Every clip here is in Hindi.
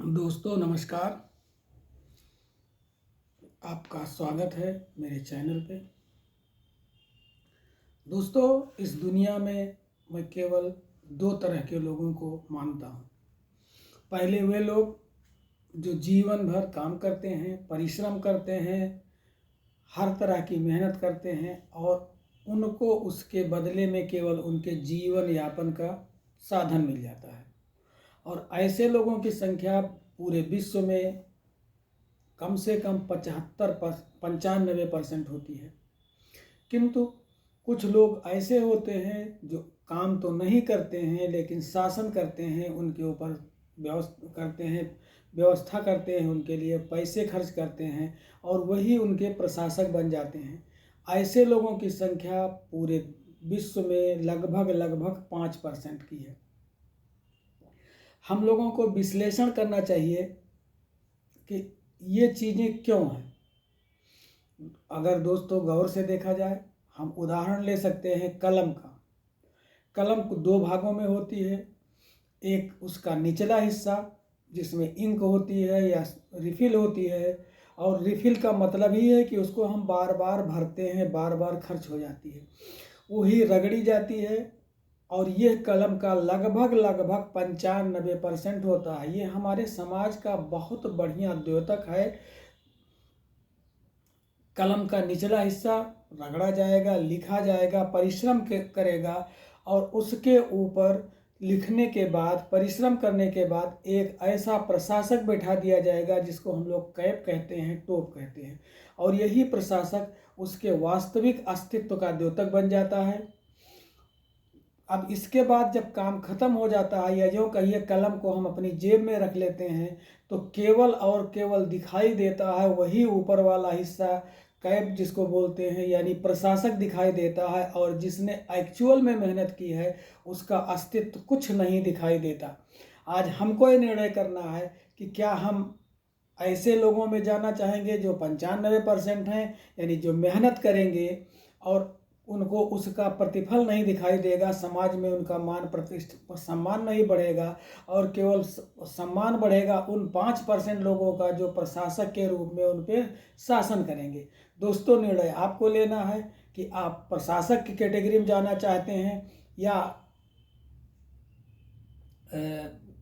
दोस्तों नमस्कार। आपका स्वागत है मेरे चैनल पे। दोस्तों, इस दुनिया में मैं केवल दो तरह के लोगों को मानता हूँ। पहले वे लोग जो जीवन भर काम करते हैं, परिश्रम करते हैं, हर तरह की मेहनत करते हैं और उनको उसके बदले में केवल उनके जीवन यापन का साधन मिल जाता है। और ऐसे लोगों की संख्या पूरे विश्व में कम से कम 95% होती है। किंतु कुछ लोग ऐसे होते हैं जो काम तो नहीं करते हैं लेकिन शासन करते हैं, उनके ऊपर व्यवस्था करते हैं, उनके लिए पैसे खर्च करते हैं और वही उनके प्रशासक बन जाते हैं। ऐसे लोगों की संख्या पूरे विश्व में लगभग 5% की है। हम लोगों को विश्लेषण करना चाहिए कि ये चीज़ें क्यों हैं। अगर दोस्तों गौर से देखा जाए, हम उदाहरण ले सकते हैं कलम का। कलम को दो भागों में होती है। एक उसका निचला हिस्सा जिसमें इंक होती है या रिफिल होती है, और रिफिल का मतलब ही है कि उसको हम बार बार भरते हैं, बार बार खर्च हो जाती है, वही रगड़ी जाती है। और ये कलम का लगभग 95% होता है। ये हमारे समाज का बहुत बढ़िया द्योतक है। कलम का निचला हिस्सा रगड़ा जाएगा, लिखा जाएगा, परिश्रम करेगा और उसके ऊपर लिखने के बाद, परिश्रम करने के बाद एक ऐसा प्रशासक बैठा दिया जाएगा जिसको हम लोग कैप कहते हैं, टोप कहते हैं। और यही प्रशासक उसके वास्तविक अस्तित्व का द्योतक बन जाता है। अब इसके बाद जब काम खत्म हो जाता है, या यूँ कहिए कलम को हम अपनी जेब में रख लेते हैं, तो केवल और केवल दिखाई देता है वही ऊपर वाला हिस्सा, कैप जिसको बोलते हैं, यानी प्रशासक दिखाई देता है। और जिसने एक्चुअल में मेहनत की है उसका अस्तित्व कुछ नहीं दिखाई देता। आज हमको ये निर्णय करना है कि क्या हम ऐसे लोगों में जाना चाहेंगे जो 95% हैं, यानी जो मेहनत करेंगे और उनको उसका प्रतिफल नहीं दिखाई देगा, समाज में उनका मान प्रतिष्ठा सम्मान नहीं बढ़ेगा, और केवल सम्मान बढ़ेगा उन 5% लोगों का जो प्रशासक के रूप में उन पर शासन करेंगे। दोस्तों, निर्णय आपको लेना है कि आप प्रशासक की कैटेगरी में जाना चाहते हैं या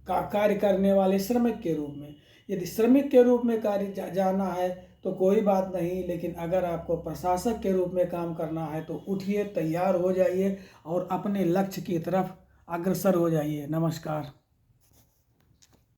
कार्य करने वाले श्रमिक के रूप में। यदि श्रमिक के रूप में कार्य जाना है तो कोई बात नहीं, लेकिन अगर आपको प्रशासक के रूप में काम करना है तो उठिए, तैयार हो जाइए और अपने लक्ष्य की तरफ अग्रसर हो जाइए। नमस्कार।